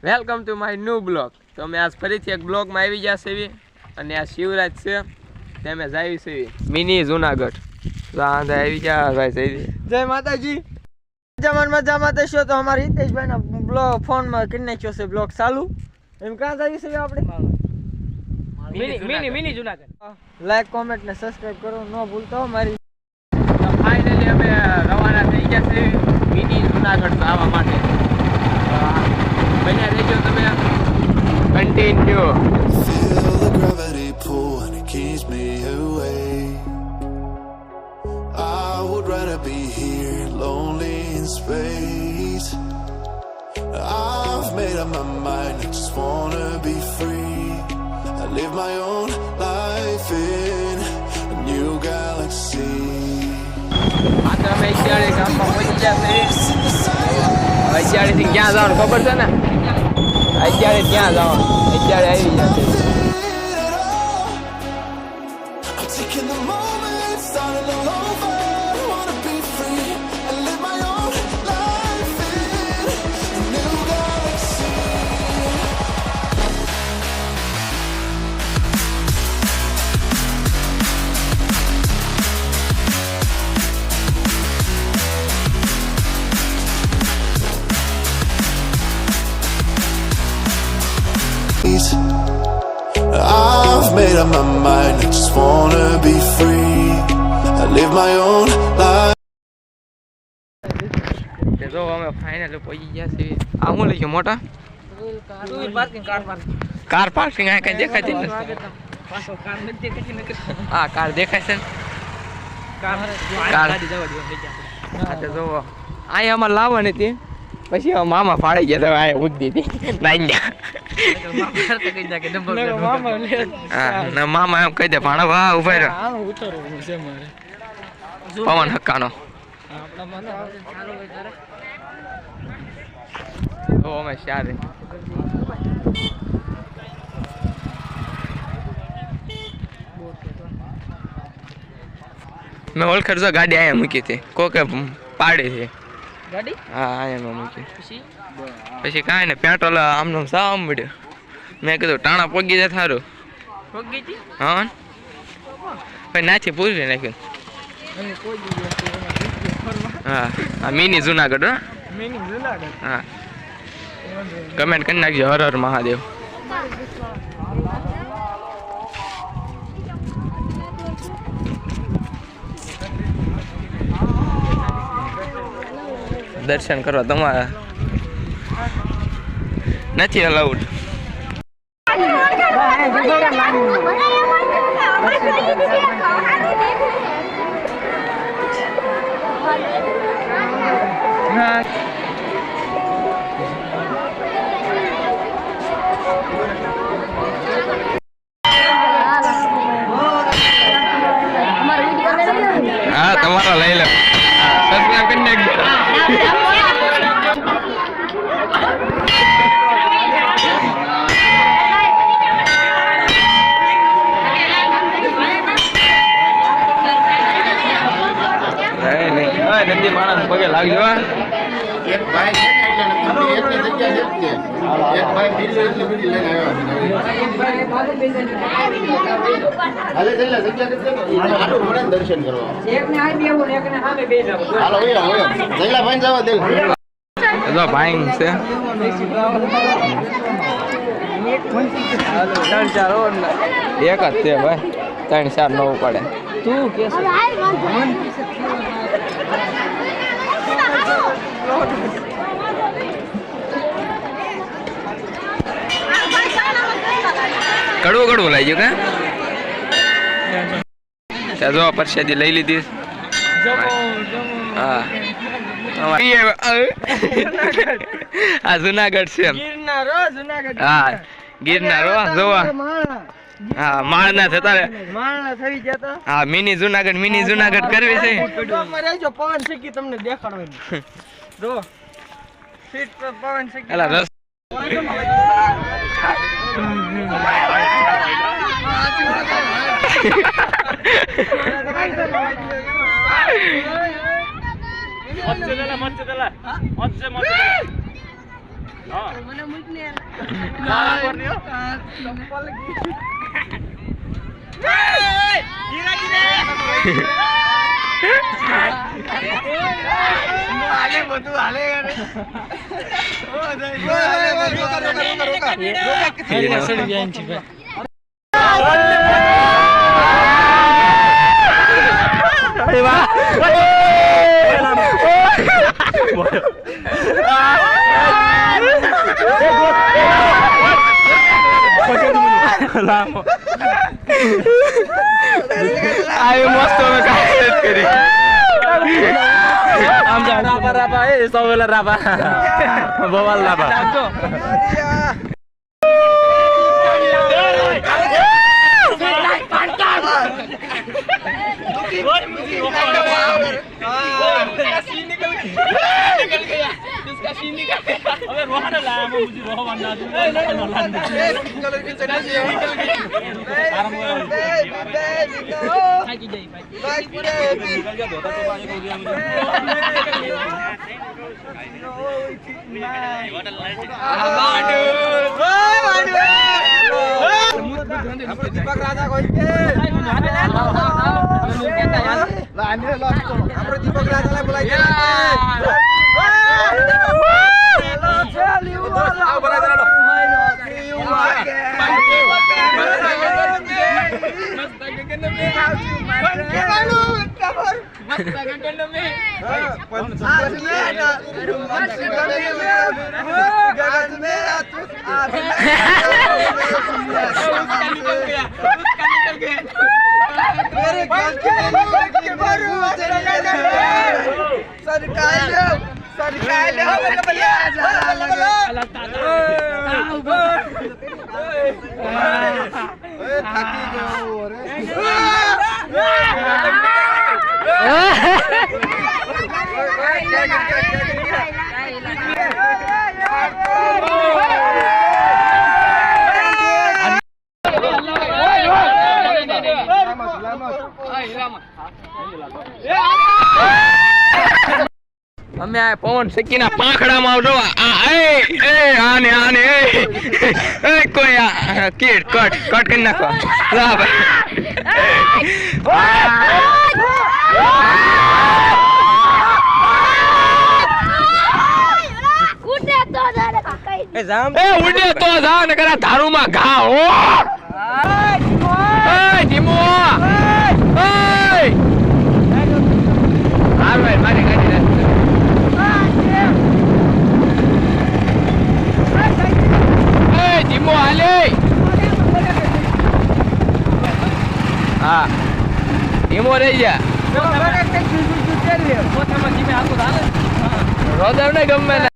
Welcome to my new blog. તો અમે આજ ફરીથી એક બ્લોગમાં આવી ગયા છે અને આ શિવરાજ છે તેમે જાવી છે મિની જુનાગઢ. તો આ આવી ગયા ભાઈ છે. જય માતાજી. મજામાં થશો તો અમારા હિતેશભાઈના બ્લોગ ફોનમાં કરી નાખ્યો છે બ્લોગ ચાલુ. એમ ક્યાં જાવી છે આપણે? મિની જુનાગઢ. લાઈક કોમેન્ટ ને સબસ્ક્રાઇબ કરો ન ભૂલતા મારી. ફાઇનલી અમે રવાના થઈ ગયા છે મિની જુનાગઢ આવવા માટે. બન્યા રહેજો તમે continue. Feel the gravity pull and it keeps me away. I would rather be here lonely in space. I've made up my mind, I just wanna be free. I live my own life in a new galaxy. અમે અત્યારે ગામમાં પહોંચી ગયા છે. અત્યારેથી ક્યાં જવાનું ખબર છે ને? અત્યારે ક્યાં જવાનું? અત્યારે આવી ગયા છે. I'm taking the moment, starting all over. Wanna be free and live my own life in a new galaxy. I've made up my mind, I just wanna be free. I live my own life. જો અમે final પહોંચી ગયા છીએ. આ શું લખ્યું મોટા? Car parking. આ કઈ દેખાતી નથી. હા કાર દેખાય છે. હા તો જો અહીંયા અમારે લાવવાની હતી, પછી મામા ફાડી ગયા તો આ ઉડી દીધી ના મામા એમ કહી દે ભાણા વાહ ઉભા રહ્યો પવન હક્કાનો. અમે સારી મેં ઓળખર જો ગાડી અહીંયા મૂકી હતી કોકે પાડી હતી ગાડી. હા અહીંયા મૂકી પછી કાંઈ ને પેટ્રોલ આમનો સાવ મળ્યો. મેં કીધું ટાણા પોગી જાય થારું. હા પછી નાથી પૂરી નાખ્યું. હા આ મિની જુનાગઢ. હો મિની જુનાગઢ. હા કમેન્ટ કરી નાખજો હર હર મહાદેવ. દર્શન કરવા તમારા નથી અલાઉડ. હા તમારા લઈ લો. સબસ્ક્રાઇબ કરી નાખજો. નદી માણસ પગે લાગજો. એક ભાઈ છે ને એટલે એકની જગ્યા જતી એક ભાઈ બીજો એટલે બીજી લઈને આવ્યો. હાલે જલ્લા જગ્યા નથી આડું મળે દર્શન કરવા. એકને આ બેવું ને એકને સામે બે જાવ. હાલો ઓય ઓય જલ્લા ભાઈ જવા દે. જો ભાઈ છે 3-4 ઓર એક જ છે ભાઈ. 3-4 નવું પડે. તું કે કડવું કડવું લાગ્યું કે જો પરસાદી લઈ લીધી. હા આ જુનાગઢ છે. હા ગિરનાર જોવા. હા માળના થતા હા મિની જુનાગઢ કરવી છે. પવન શેકી તમને દેખાડવાનું જો સીટ પર પવન શેકી. એલા રસ મને મૂકને આયો મસ્ત અમે કાઈ કરી આમ જા રાબા રાબા એ સવેલા રાબા બવાલ રાબા अबे रोहन लाया मैं मुझे रोह बनना दूं कलर की चना से आराम थाकी जाई भाई पूरे निकल गया धोता तो पानी हो गया मुझे दीपक राजा कोई के लाने लो हमरो दीपक राजा ने बुलाई અમે આ પવન સકીના પાંખડામાં આવજો આને આને એ કોઈ આ કીટ કટ કરી નાખો લા ઉડે તો જા ને કરા ધારુમાં ઘા હો ધીમો મારી ગાડી ધીમો હાલે હા ધીમો રહી જા રોદર ને ગમે